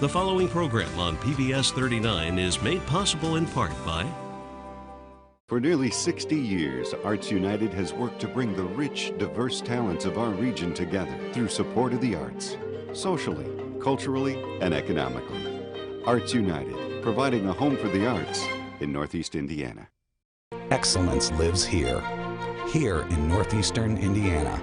The following program on PBS 39 is made possible in part by... For nearly 60 years, Arts United has worked to bring the rich, diverse talents of our region together through support of the arts, socially, culturally, and economically. Arts United, providing a home for the arts in Northeast Indiana. Excellence lives here in Northeastern Indiana.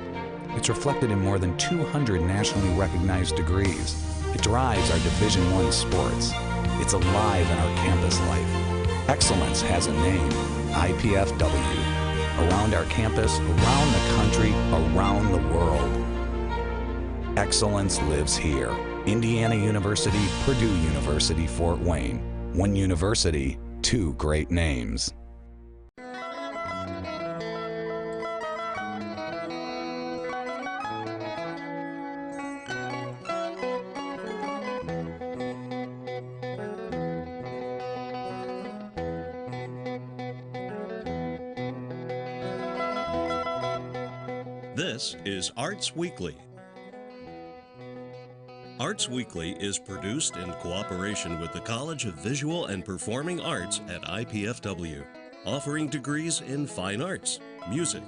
It's reflected in more than 200 nationally recognized degrees. It drives our Division I sports. It's alive in our campus life. Excellence has a name, IPFW. Around our campus, around the country, around the world. Excellence lives here. Indiana University, Purdue University, Fort Wayne. One university, two great names. This is Arts Weekly. Arts Weekly is produced in cooperation with the College of Visual and Performing Arts at IPFW, offering degrees in fine arts, music,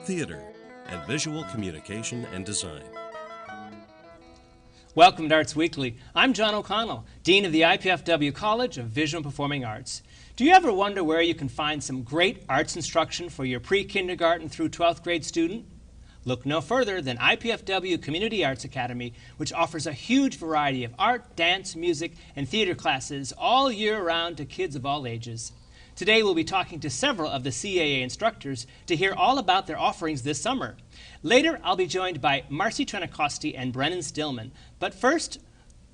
theater, and visual communication and design. Welcome to Arts Weekly. I'm John O'Connell, Dean of the IPFW College of Visual and Performing Arts. Do you ever wonder where you can find some great arts instruction for your pre-kindergarten through 12th grade student? Look no further than IPFW Community Arts Academy, which offers a huge variety of art, dance, music, and theater classes all year round to kids of all ages. Today we'll be talking to several of the CAA instructors to hear all about their offerings this summer. Later I'll be joined by Marcy Trentacosti and Brennan Stillman. But first,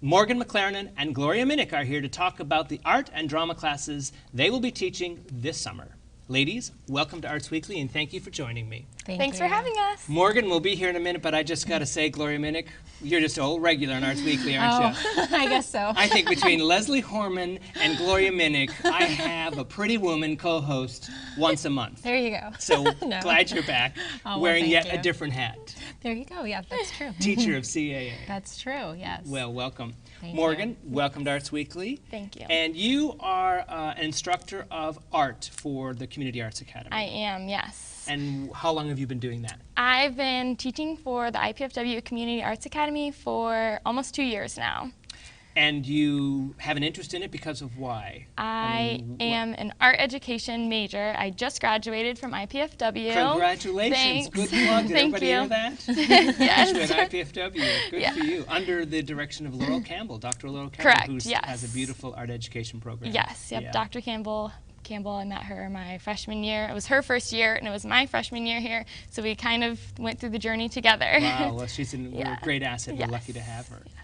Morgan McLaren and Gloria Minnick are here to talk about the art and drama classes they will be teaching this summer. Ladies, welcome to Arts Weekly, and thank you for joining me. Thanks for having us. Morgan will be here in a minute, but I just got to say, Gloria Minnick, you're just a regular on Arts Weekly, aren't you? I guess so. I think between Leslie Horman and Gloria Minnick, I have a pretty woman co-host once a month. There you go. So glad you're back, wearing yet a different hat. There you go. Yeah, that's true. Teacher of CAA. That's true, yes. Well, welcome. Thank Morgan, you. welcome to Arts Weekly. Thank you. And you are an instructor of art for the Community Arts Academy. I am, yes. And how long have you been doing that? I've been teaching for the IPFW Community Arts Academy for almost 2 years now. And you have an interest in it because of why? I am an art education major. I just graduated from IPFW. Congratulations. Thanks. Good plug. Did Thank everybody you. hear that? Yes. Graduate IPFW. Good for you. Under the direction of Laurel Campbell, Dr. Laurel Campbell, Correct, who yes. has a beautiful art education program. Yes, yep, Yeah. Dr. Campbell, I met her my freshman year. It was her first year, and it was my freshman year here, so we kind of went through the journey together. Wow, well, we're a great asset. Yes. We're lucky to have her. Yes.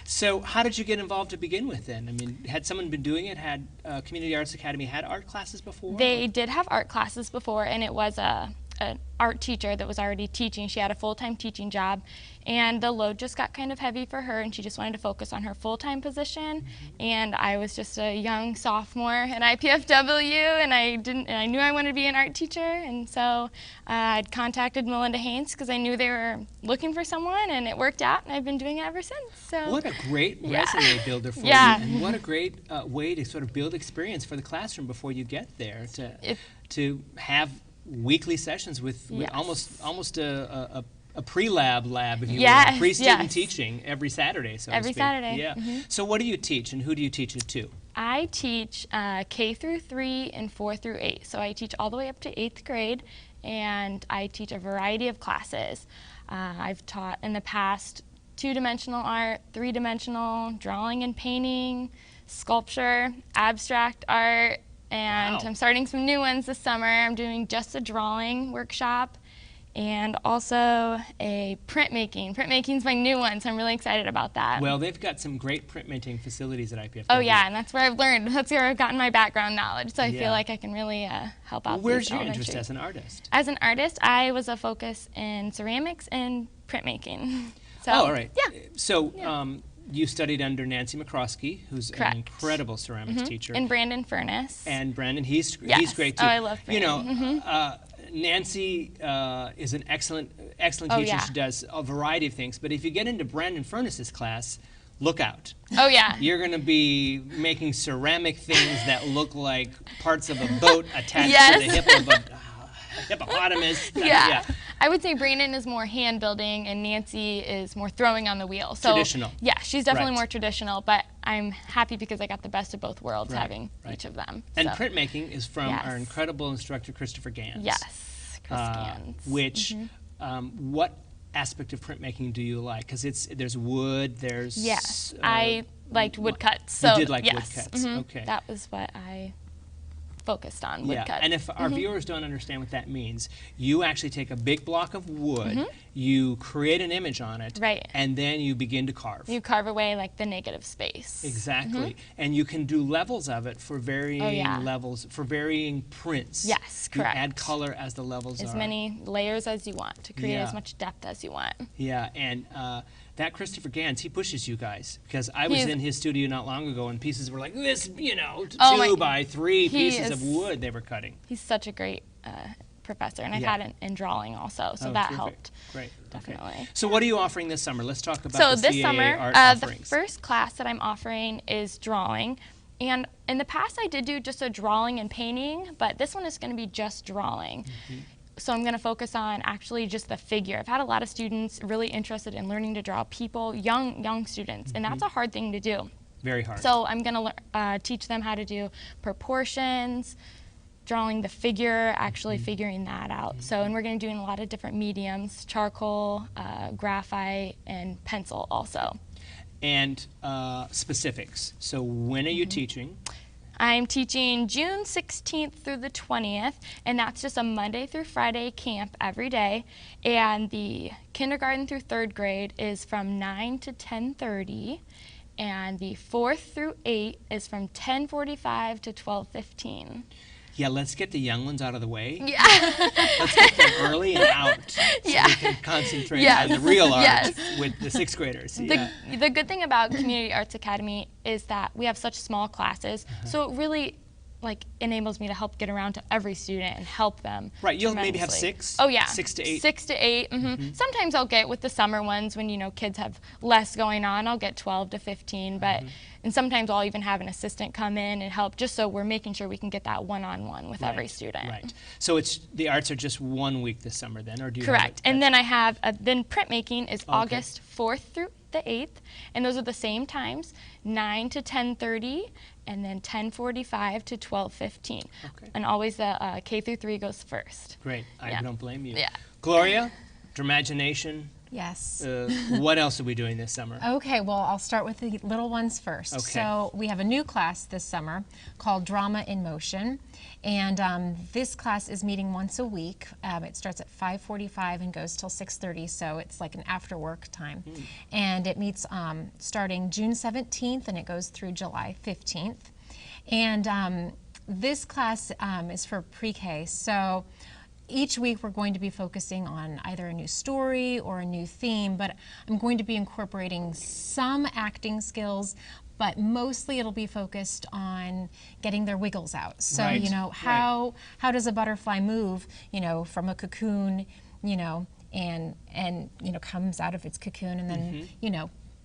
So how did you get involved to begin with then? I mean, had someone been doing it? Had Community Arts Academy had art classes before? They did have art classes before, and it was an art teacher that was already teaching. She had a full-time teaching job, and the load just got kind of heavy for her, and she just wanted to focus on her full-time position. And I was just a young sophomore at IPFW, and I knew I wanted to be an art teacher, and so I'd contacted Melinda Haynes because I knew they were looking for someone, and it worked out, and I've been doing it ever since. So what a great resume builder for Yeah. you, and what a great way to sort of build experience for the classroom before you get there, to have weekly sessions with Yes. almost a pre-lab, if you Yes, will, pre-student yes. teaching every Saturday, so to Every speak. Saturday, Yeah. So what do you teach, and who do you teach it to? I teach K through 3 and 4 through 8. So I teach all the way up to 8th grade, and I teach a variety of classes. I've taught in the past 2-dimensional art, 3-dimensional, drawing and painting, sculpture, abstract art, and Wow. I'm starting some new ones this summer. I'm doing just a drawing workshop, and also a printmaking. Printmaking's my new one, so I'm really excited about that. Well, they've got some great printmaking facilities at IPFW. Oh yeah, and that's where I've learned. That's where I've gotten my background knowledge, so I Yeah. feel like I can really help out. Where's these your interest elementary- as an artist? As an artist, I was a focus in ceramics and printmaking. So, all right. Yeah. So you studied under Nancy McCroskey, who's Correct. an incredible ceramics teacher. And Brandon Furness. And Brandon, he's Yes. great too. Oh, I love You know, Brandon. Nancy is an excellent Oh, teacher. yeah. She does a variety of things. But if you get into Brandon Furness's class, look out. Oh yeah. You're going to be making ceramic things that look like parts of a boat attached Yes. to the hip of a hippopotamus. Yeah. I would say Brandon is more hand building and Nancy is more throwing on the wheel. So, Traditional. Yeah, she's definitely Right. more traditional, but I'm happy because I got the best of both worlds having each of them. And so. printmaking is from Yes. our incredible instructor, Christopher Gans. Yes, Chris Gans. Which, what aspect of printmaking do you like? Because there's wood, there's... Yes, I liked woodcuts. So you did like yes. woodcuts, okay. That was what I focused on, Yeah, woodcut. and if our viewers don't understand what that means, you actually take a big block of wood, you create an image on it, Right. and then you begin to carve. You carve away like the negative space. Exactly, and you can do levels of it for varying levels, for varying prints. Yes, You correct. add color as the levels are. As many layers as you want to create Yeah. as much depth as you want. Yeah, and that Christopher Gans, he pushes you guys, because I was He's- in his studio not long ago, and pieces were like this, you know, Oh 2 my- by 3 he pieces of is- wood they were cutting. He's such a great professor, and I've Yeah. had it in drawing also, so Oh, that terrific. helped. Great. Definitely. Okay. So what are you offering this summer? Let's talk about So the this CAA summer, art the offerings. first class that I'm offering is drawing. And in the past, I did do just a drawing and painting, but this one is going to be just drawing. So I'm going to focus on actually just the figure. I've had a lot of students really interested in learning to draw people, young students, and that's a hard thing to do. Very hard. So I'm going to teach them how to do proportions, drawing the figure, actually figuring that out. So, and we're going to do in a lot of different mediums, charcoal, graphite, and pencil also. And specifics. So when are you teaching? I'm teaching June 16th through the 20th, and that's just a Monday through Friday camp every day. And the kindergarten through 3rd grade is from 9 to 10:30, and the 4th through 8 is from 10:45 to 12:15. Yeah, let's get the young ones out of the way. Yeah. Let's get them early and out so Yeah. we can concentrate Yes. on the real art Yes. with the 6th graders. The good thing about Community Arts Academy is that we have such small classes, so it really enables me to help get around to every student and help them. Right, you'll maybe have tremendously. 6? Oh yeah. 6 to 8? 6 to 8. Sometimes I'll get with the summer ones when kids have less going on. I'll get 12 to 15, but and sometimes I'll even have an assistant come in and help, just so we're making sure we can get that one-on-one with every student. Right. So the arts are just 1 week this summer then, or do you? Correct. Have And then I have then printmaking is Okay. August 4th through the 8th, and those are the same times, 9 to 10:30, and then 10:45 to 12:15. Okay. And always the K through 3 goes first. Great. I Yeah. don't blame you. Yeah. Gloria, Dramagination. Yes. What else are we doing this summer? Okay, well, I'll start with the little ones first. Okay. So we have a new class this summer called Drama in Motion, and this class is meeting once a week. It starts at 5:45 and goes till 6:30, so it's like an after work time. And it meets starting June 17th and it goes through July 15th. And this class is for pre-K, so each week we're going to be focusing on either a new story or a new theme, but I'm going to be incorporating some acting skills, but mostly it'll be focused on getting their wiggles out. So, Right, how does a butterfly move, from a cocoon, and comes out of its cocoon and then,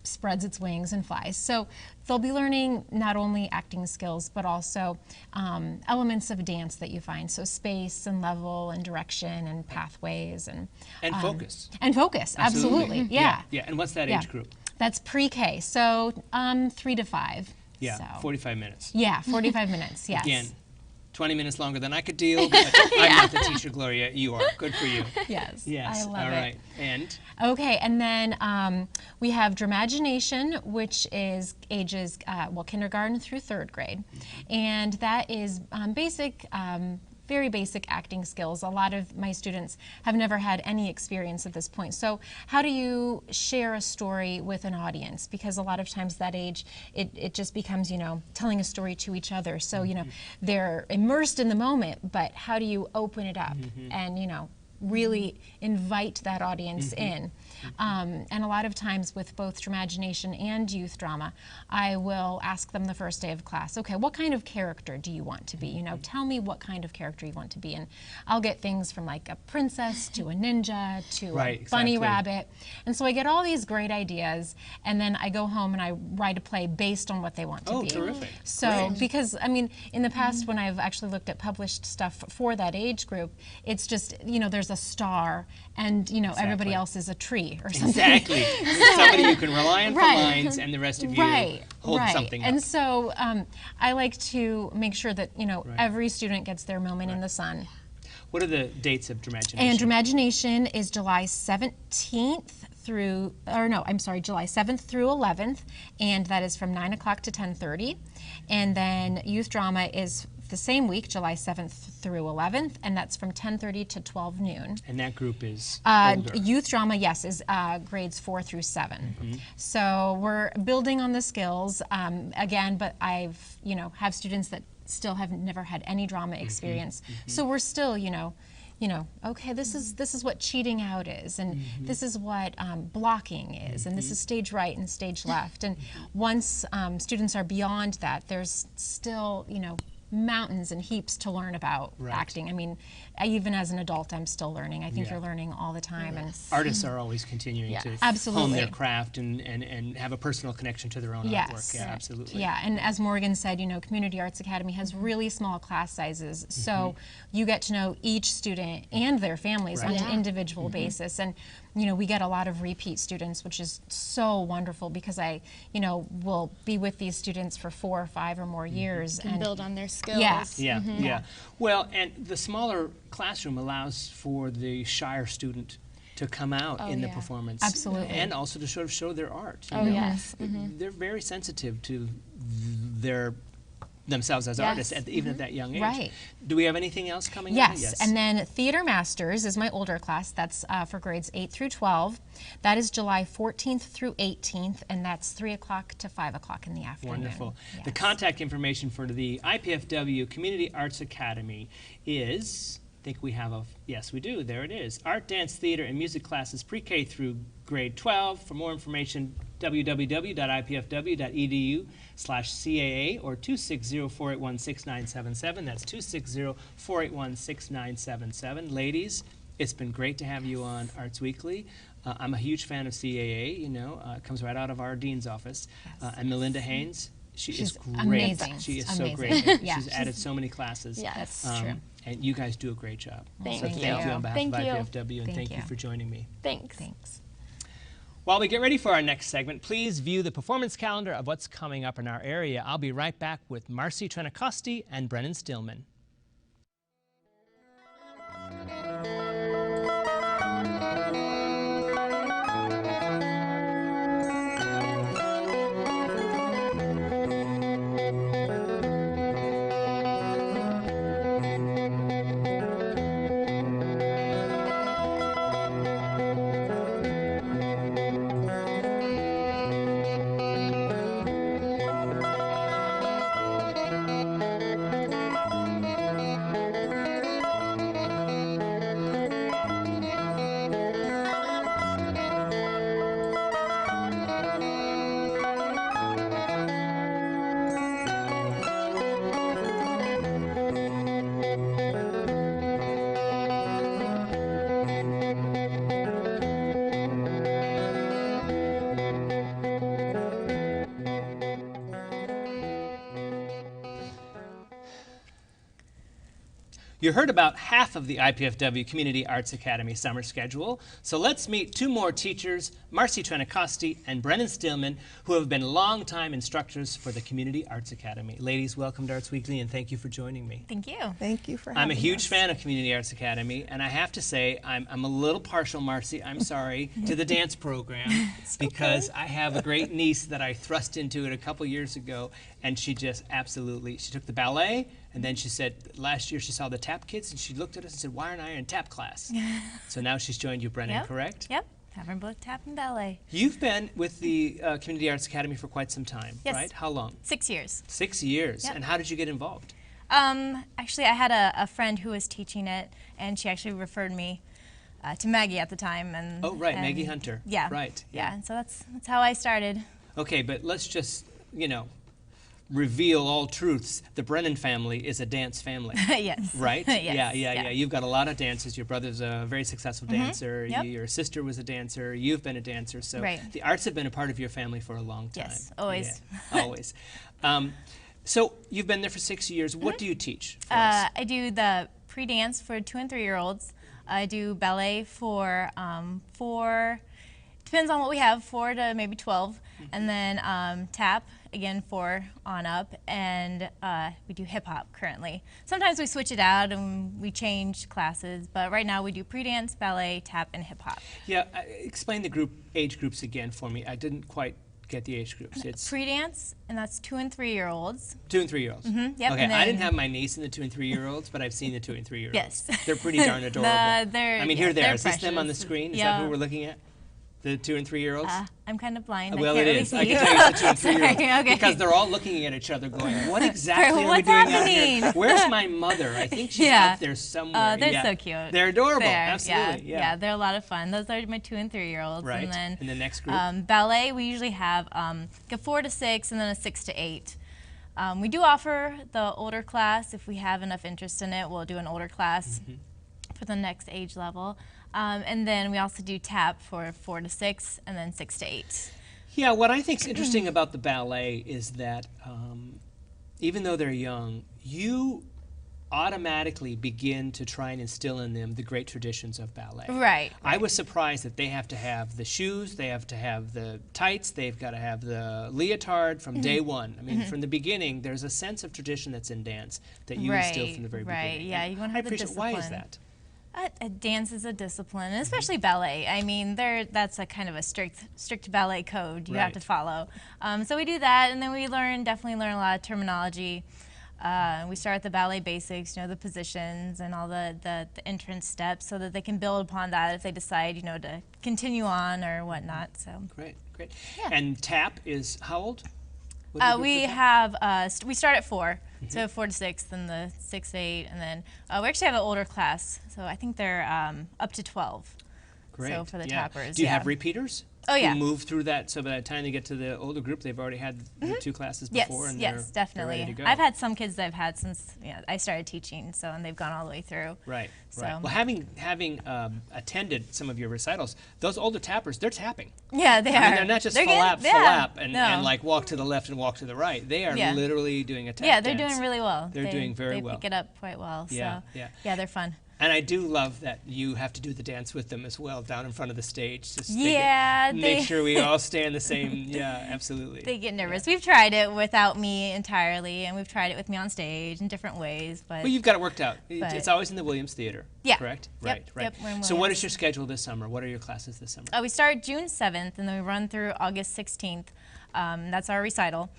spreads its wings and flies. So they'll be learning not only acting skills, but also elements of dance that you find. So space and level and direction and pathways and focus. And focus, absolutely. Yeah. Yeah. And what's that Yeah. age group? That's pre-K, so 3 to 5. Yeah, So. 45 minutes. Yeah, 45 minutes, yes. Again, 20 minutes longer than I could deal, but I'm not the teacher, Gloria. You are. Good for you. Yes, Yes. I love All it. right. And? Okay, and then we have Dramagination, which is ages, kindergarten through 3rd grade. And that is very basic acting skills. A lot of my students have never had any experience at this point. So how do you share a story with an audience? Because a lot of times that age, it just becomes, telling a story to each other. So, they're immersed in the moment, but how do you open it up and, really invite that audience in. And a lot of times with both Dramagination and youth drama, I will ask them the first day of class, okay, what kind of character do you want to be? You know, tell me what kind of character you want to be. And I'll get things from like a princess to a ninja to a bunny rabbit. And so I get all these great ideas, and then I go home and I write a play based on what they want to be. Oh, terrific. So, because, I mean, in the past when I've actually looked at published stuff for that age group, it's just, you know, there's a star and, you know, everybody else is a tree or something. Exactly. Somebody you can rely on for lines, and the rest of you hold something up. And so I like to make sure that, you know, every student gets their moment in the sun. What are the dates of Dramagination? And Dramagination is July 17th through, or no, I'm sorry, July 7th through 11th, and that is from 9 o'clock to 10:30. And then Youth Drama is the same week, July 7th through 11th, and that's from 10:30 to 12 noon. And that group is older. Youth Drama, yes, is grades 4 through 7. So we're building on the skills, again, but I've, you know, have students that still have never had any drama experience. So we're still, you know, okay, this is what cheating out is, and this is what blocking is, and this is stage right and stage left. And once students are beyond that, there's still, you know, mountains and heaps to learn about acting. I mean, even as an adult, I'm still learning. I think you're learning all the time. And artists are always continuing to hone their craft and have a personal connection to their own artwork. Yeah, absolutely. Yeah, and as Morgan said, you know, Community Arts Academy has really small class sizes, so you get to know each student and their families on an individual basis. And you know, we get a lot of repeat students, which is so wonderful because I, you know, will be with these students for 4 or 5 or more years and build on their skills. Yeah. Well, and the smaller classroom allows for the shyer student to come out in the performance. Absolutely. And also to sort of show their art. Oh, yes. They're very sensitive to themselves as artists, even at that young age. Right. Do we have anything else coming up? Yes, and then Theater Masters is my older class. That's for grades 8 through 12. That is July 14th through 18th, and that's 3 o'clock to 5 o'clock in the afternoon. Wonderful. Yes. The contact information for the IPFW Community Arts Academy is, I think we have yes we do, there it is. Art, dance, theater, and music classes pre-K through grade 12. For more information, www.ipfw.edu/CAA or 260-481-6977. That's 260-481-6977. Ladies, it's been great to have you on Arts Weekly. I'm a huge fan of CAA, you know, it comes right out of our dean's office. And Melinda Haynes, she's great. Amazing. She is amazing. so great. She's added so many classes. Yeah, that's true. And you guys do a great job. Thank so you. thank you on behalf of IPFW, and Thank thank you you for joining me. Thanks. While we get ready for our next segment, please view the performance calendar of what's coming up in our area. I'll be right back with Marcy Trentacosti and Brennan Stillman. You heard about half of the IPFW Community Arts Academy summer schedule, so let's meet 2 more teachers, Marcy Trentacosti and Brennan Stillman, who have been longtime instructors for the Community Arts Academy. Ladies, welcome to Arts Weekly, and thank you for joining me. Thank you. Thank you for having us. I'm a huge fan of Community Arts Academy, and I have to say I'm a little partial, Marcy, I'm sorry, to the dance program because I have a great niece that I thrust into it a couple years ago, and she just absolutely, she took the ballet, and then she said, last year she saw the tap kids, and she looked at us and said, why aren't I in tap class? So now she's joined you, Brennan, correct? Yep. Having both tap and ballet. You've been with the Community Arts Academy for quite some time, right? How long? 6 years. 6 years. Yep. And how did you get involved? Actually, I had a friend who was teaching it, and she actually referred me to Maggie at the time. And Oh, right, Maggie Hunter. Yeah. Right. Yeah. And so that's how I started. Okay, but let's just, reveal all truths. The Brennan family is a dance family. Yes. Right? Yes. Yeah. You've got a lot of dancers. Your brother's a very successful dancer. Yep. Your sister was a dancer. You've been a dancer. So Right. the arts have been a part of your family for a long time. Yes, always. Yeah, always. So you've been there for 6 years. What do you teach for us? I do the pre-dance for 2- and 3-year-olds. I do ballet for 4, depends on what we have, 4 to maybe 12. And then tap, again, 4 on up. And we do hip hop currently. Sometimes we switch it out and we change classes. But right now we do pre-dance, ballet, tap, and hip hop. Yeah, explain the age groups again for me. I didn't quite get the age groups. It's Pre-dance, and that's 2- and 3-year-olds. 2- and 3-year-olds. Yep, Okay, and I then- didn't have my niece in the 2- and 3-year-olds, but I've seen the 2- and 3-year-olds. Yes. They're pretty darn adorable. They're- I mean, yeah, here they are. they're Is this them on the precious. screen? Is Yeah. that who we're looking at? The 2- and 3-year-olds? I'm kind of blind. Well, I it can't is. really I see can you. tell you it's the 2- and 3-year-olds. Sorry, okay. Because they're all looking at each other going, what exactly are we What's doing out happening? here? Where's my mother? I think she's Yeah. up there somewhere. They're Yeah. so cute. They're adorable. They're- Absolutely. Yeah, they're a lot of fun. Those are my 2- and 3-year-olds. Right. And then And the next group? ballet, we usually have like a 4 to 6 and then a 6 to 8. We do offer the older class. If we have enough interest in it, we'll do an older class for the next age level. And then we also do tap for 4 to 6 and then 6 to 8. Yeah, what I think is interesting about the ballet is that even though they're young, you automatically begin to try and instill in them the great traditions of ballet. Right. I was surprised that they have to have the shoes, they have to have the tights, they've got to have the leotard from day one. I mean, from the beginning, there's a sense of tradition that's in dance that you instill from the very Right, beginning. yeah, you want to have the appreciate. Why is discipline. that? Dance is a discipline, and especially ballet. I mean, that's a kind of a strict ballet code you have to Right. follow. So we do that, and then we definitely learn a lot of terminology. We start at the ballet basics, the positions and all the entrance steps, so that they can build upon that if they decide, to continue on or whatnot. So Great. Yeah. And tap is how old? What do you do we for tap? have we start at 4, so 4 to 6, then the 6 to 8, and then we actually have an older class, so I think they're up to 12. Great. So for the yeah. tappers, Do you yeah. have repeaters? Oh, yeah. Who move through that, so by the time they get to the older group, they've already had the 2 classes before, and yes, they're definitely. ready to go. I've had some kids that I've had since I started teaching, and they've gone all the way through. Right. So- Well, having attended some of your recitals, those older tappers, they're tapping. Yeah, they I are. mean, they're not just flap, and like walk to the left and walk to the right. They are Yeah. literally doing a tap Yeah, they're dance. doing really well. They're doing very they well. They pick it up quite well. Yeah, So yeah. they're fun. And I do love that you have to do the dance with them as well, down in front of the stage. Just Yeah, make sure we all stay in the same. Yeah, absolutely. They get nervous. We've tried it without me entirely, and we've tried it with me on stage in different ways. But Well, you've got it worked out. But- It's always in the Williams Theater. Yeah. Correct. Yep, Right. yep, we're in So what Williams. is your schedule this summer? What are your classes this summer? we start June 7th, and then we run through August 16th. That's our recital.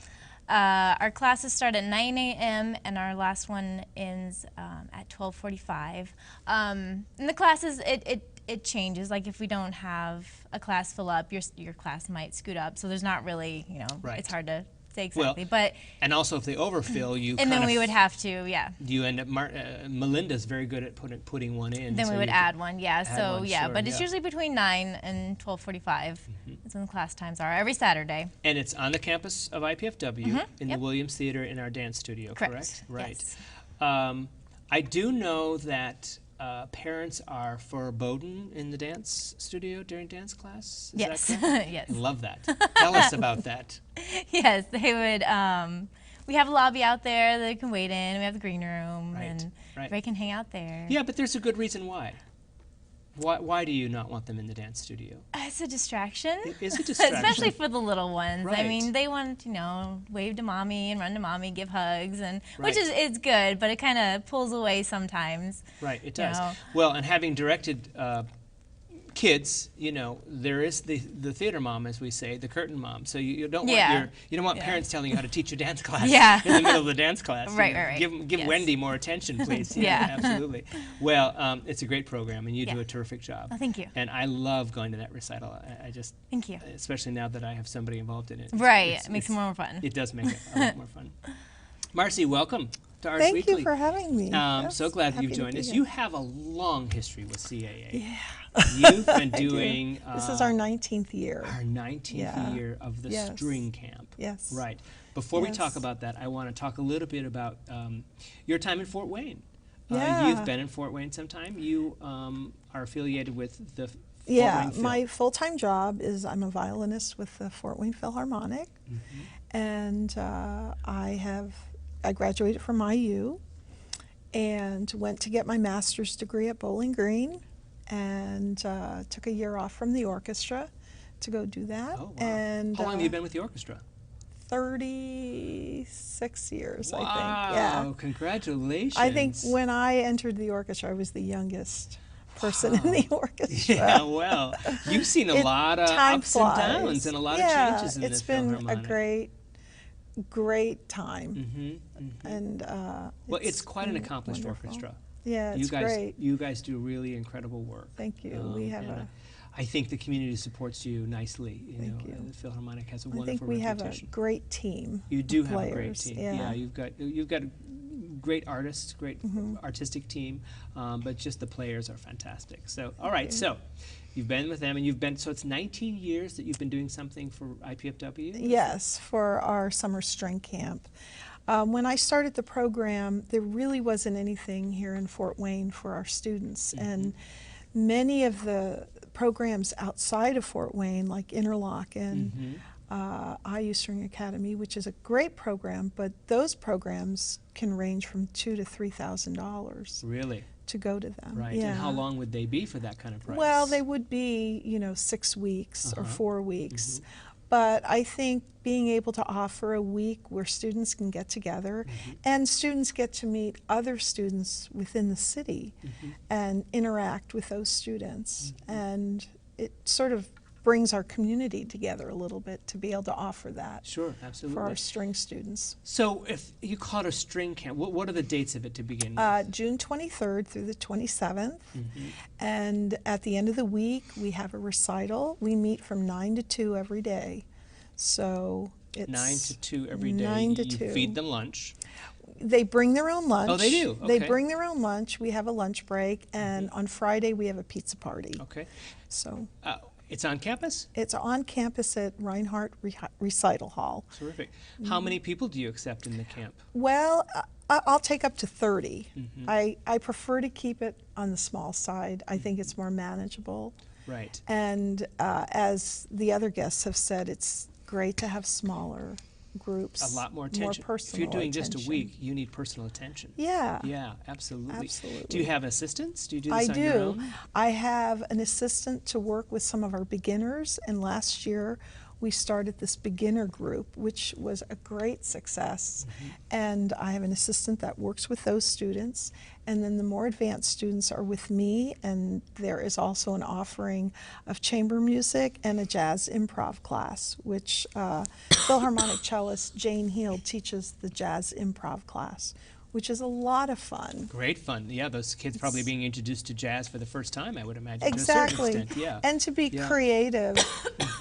Our classes start at 9 a.m. and our last one ends at 12:45. And the classes, it changes. Like if we don't have a class fill up, your class might scoot up. So there's not really, Right. it's hard to say Well, exactly. But And also, if they overfill, you and then we would have to, yeah. You end up. Melinda's very good at putting one in. Then so we would you add one, yeah. So one, yeah, sure, but it's yeah. usually between 9 and 12:45. That's when the class times are every Saturday. And it's on the campus of IPFW in the Yep. Williams Theater in our dance studio, Correct. Right. Yes. I do know that parents are forbidden in the dance studio during dance class. Is Yes. that correct? Yes. I love that. Tell us about that. Yes, they would. We have a lobby out there that they can wait in. We have the green room, Right, and right. they can hang out there. Yeah, but there's a good reason why. Why do you not want them in the dance studio? It's a distraction. It is a distraction. Especially for the little ones. I Right. mean, they want to, wave to mommy and run to mommy, give hugs, and which Right. is good, but it kind of pulls away sometimes. Right, it You does. know. Well, and having directed kids, there is the theater mom, as we say, the curtain mom. So you don't want Yeah. you don't want Yeah. parents telling you how to teach your dance class Yeah. in the middle of the dance class. Right, right, right. Give Yes. Wendy more attention, please. Yeah. Absolutely. Well, it's a great program, and you do Yeah. a terrific job. Oh, thank you. And I love going to that recital. I just, Thank you. especially now that I have somebody involved in it. Right, it makes it more fun. It does make it a lot more fun. Marcy, welcome. to Arts Thank Weekly. you for having me. I'm so glad that happy you've to joined be us. here. You have a long history with CAA. Yeah. You've been I do. doing This is our 19th year. our 19th Yeah. year of the Yes. string camp. Yes. Right. Before we talk Yes. about that, I want to talk a little bit about your time in Fort Wayne. Yeah. You've been in Fort Wayne sometime. You are affiliated with the Fort Yeah, Wayne Phil. my full-time job is I'm a violinist with the Fort Wayne Philharmonic, and I graduated from IU and went to get my master's degree at Bowling Green, and took a year off from the orchestra to go do that. Oh, wow. And How long have you been with the orchestra? 36 years, I think. Wow, Yeah. congratulations. I think when I entered the orchestra, I was the youngest person in the orchestra. Yeah, well, you've seen a lot of Time ups and flies. downs and a lot of Yeah, changes in it's the been a Philharmonic. great time. And Well, it's quite an been accomplished wonderful. orchestra. Yeah, it's great. You guys do really incredible work. Thank you. We have and a. I think the community supports you nicely. Thank you. The Philharmonic has a I wonderful think we have a reputation. great team. You do of have a great players. team. Yeah. You've got great artists, great artistic team, but just the players are fantastic. So, all right, so you've been with them, and so it's 19 years that you've been doing something for IPFW? Yes, for our summer string camp. When I started the program, there really wasn't anything here in Fort Wayne for our students, and many of the programs outside of Fort Wayne, like Interlock and IU String Academy, which is a great program, but those programs can range from $2,000 to $3,000 Really? to go to them. Right. Yeah. And how long would they be for that kind of price? Well, they would be, 6 weeks or 4 weeks. But I think being able to offer a week where students can get together and students get to meet other students within the city and interact with those students. And it sort of brings our community together a little bit to be able to offer that Sure, absolutely. for our string students. So if you call it a string camp, what are the dates of it to begin with? June 23rd through the 27th. And at the end of the week, we have a recital. We meet from 9 to 2 every day. So it's 9 to 2 every day. 9 to you 2. feed them lunch. They bring their own lunch. Oh, they do? They Okay. bring their own lunch. We have a lunch break. And on Friday, we have a pizza party. Okay. So It's on campus? it's on campus at Reinhardt Recital Hall. Terrific. How many people do you accept in the camp? Well, I'll take up to 30. I prefer to keep it on the small side. I think it's more manageable. Right. And as the other guests have said, it's great to have smaller groups. A lot more attention. personal If you're doing attention. just a week, you need personal attention. Yeah. Yeah, absolutely. Absolutely. Do you have assistants? Do you do I this on your do. own? I have an assistant to work with some of our beginners, and last year we started this beginner group, which was a great success. And I have an assistant that works with those students, and then the more advanced students are with me, and there is also an offering of chamber music and a jazz improv class, which Philharmonic cellist Jane Heald teaches the jazz improv class, which is a lot of fun. Great fun. Yeah, those kids probably being introduced to jazz for the first time, I would imagine, Exactly. to a certain extent. Yeah. And to be Yeah. creative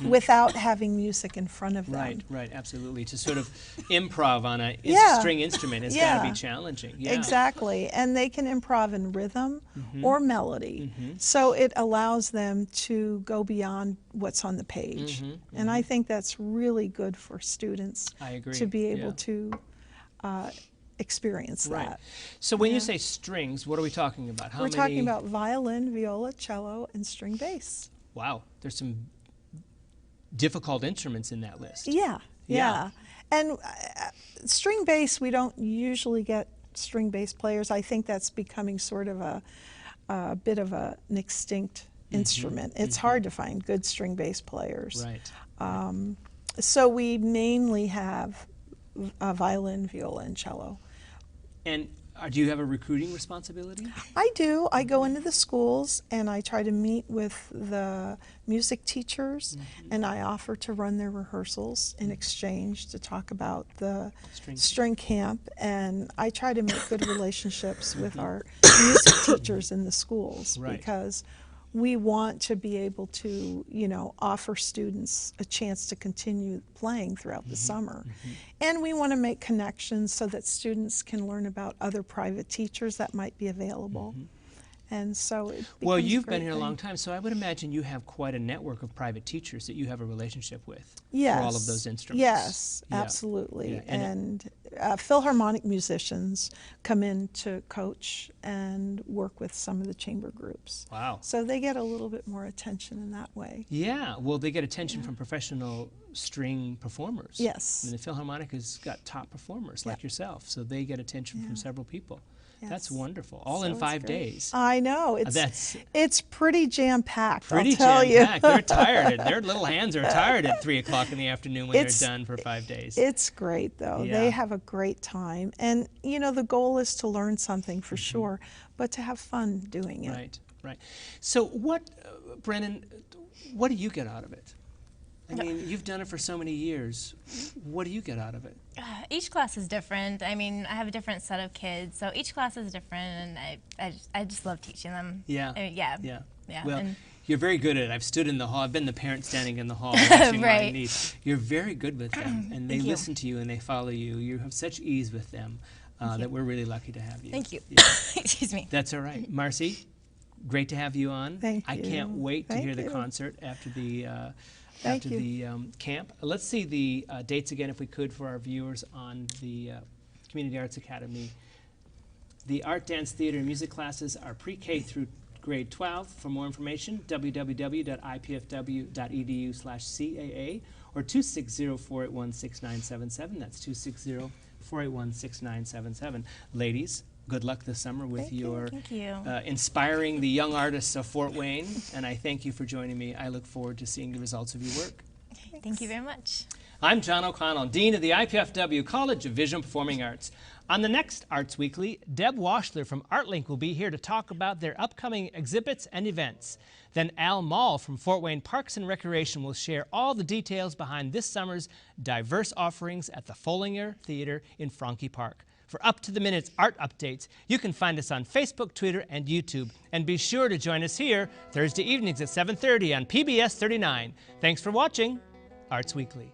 without having music in front of them. Right, right, absolutely. To sort of improv on a Yeah. string instrument has got Yeah. to be challenging. Yeah. Exactly. And they can improv in rhythm or melody. So it allows them to go beyond what's on the page. And I think that's really good for students I agree. to be able Yeah. to experience Right. that. So when you say strings, what are we talking about? How We're many? talking about violin, viola, cello, and string bass. Wow, there's some difficult instruments in that list. Yeah, Yeah. yeah. And string bass, we don't usually get string bass players. I think that's becoming sort of a bit of an extinct instrument. It's hard to find good string bass players. Right. So we mainly have violin, viola, and cello. And do you have a recruiting responsibility? I do. I go into the schools and I try to meet with the music teachers and I offer to run their rehearsals in exchange to talk about the string camp, and I try to make good relationships with our music teachers in the schools Right. because we want to be able to, offer students a chance to continue playing throughout the summer. And we want to make connections so that students can learn about other private teachers that might be available. And so it Well, becomes a you've great been here a thing. long time, so I would imagine you have quite a network of private teachers that you have a relationship with Yes. for all of those instruments. Yes, Yeah. absolutely. Yeah, And Philharmonic musicians come in to coach and work with some of the chamber groups. Wow. So they get a little bit more attention in that way. Yeah, well, they get attention from professional string performers. Yes. I mean, the Philharmonic has got top performers like yourself, so they get attention from several people. That's Yes. wonderful. All So in it's 5 great. days. I know. That's It's pretty jam-packed, pretty I'll tell you. jam-packed. They're tired. Their little hands are tired at 3 o'clock in the afternoon when It's- they're done for 5 days. It's great, though. Yeah. They have a great time. And, the goal is to learn something for sure, but to have fun doing it. Right, right. So what, Brennan, what do you get out of it? I mean, you've done it for so many years. What do you get out of it? Each class is different. I mean, I have a different set of kids, so each class is different, and I just love teaching them. Yeah. I mean, yeah. Yeah. Yeah. Well, and you're very good at it. I've stood in the hall. I've been the parent standing in the hall watching my Right. niece. You're very good with them, and they Thank you. listen to you and they follow you. You have such ease with them that we're really lucky to have you. Thank you. Yeah. Excuse me. That's all right. Marcy, great to have you on. Thank I can't you. wait to Thank hear the you. concert after the Thank after you. the camp. Let's see the dates again, if we could, for our viewers on the Community Arts Academy. The art, dance, theater, and music classes are pre-K through grade 12. For more information, www.ipfw.edu/CAA or 260-481-6977. That's 260-481-6977. Ladies, good luck this summer with Thank you. your Thank you. inspiring the young artists of Fort Wayne, and I thank you for joining me. I look forward to seeing the results of your work. Thank you very much. I'm John O'Connell, Dean of the IPFW College of Visual and Performing Arts. On the next Arts Weekly, Deb Washler from ArtLink will be here to talk about their upcoming exhibits and events. Then Al Mall from Fort Wayne Parks and Recreation will share all the details behind this summer's diverse offerings at the Follinger Theater in Franke Park. For up-to-the-minute art updates, you can find us on Facebook, Twitter, and YouTube. And be sure to join us here Thursday evenings at 7:30 on PBS 39. Thanks for watching Arts Weekly.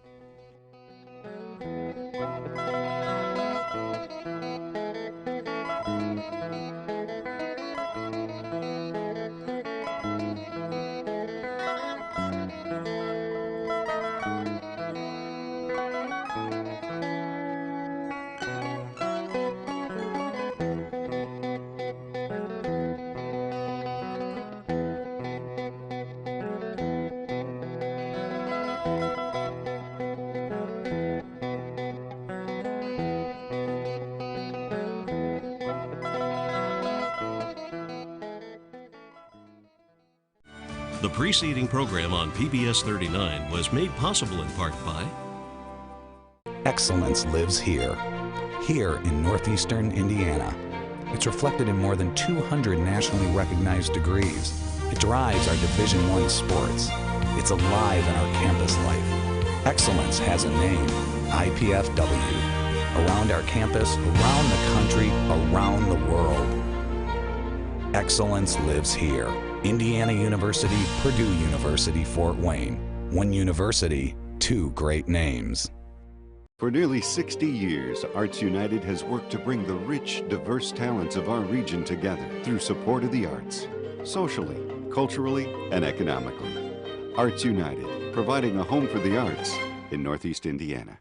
The preceding program on PBS 39 was made possible in part by Excellence lives here in Northeastern Indiana. It's reflected in more than 200 nationally recognized degrees. It drives our Division I sports. It's alive in our campus life. Excellence has a name, IPFW. Around our campus, around the country, around the world. Excellence lives here. Indiana University, Purdue University, Fort Wayne. One university, two great names. For nearly 60 years, Arts United has worked to bring the rich, diverse talents of our region together through support of the arts, socially, culturally, and economically. Arts United, providing a home for the arts in Northeast Indiana.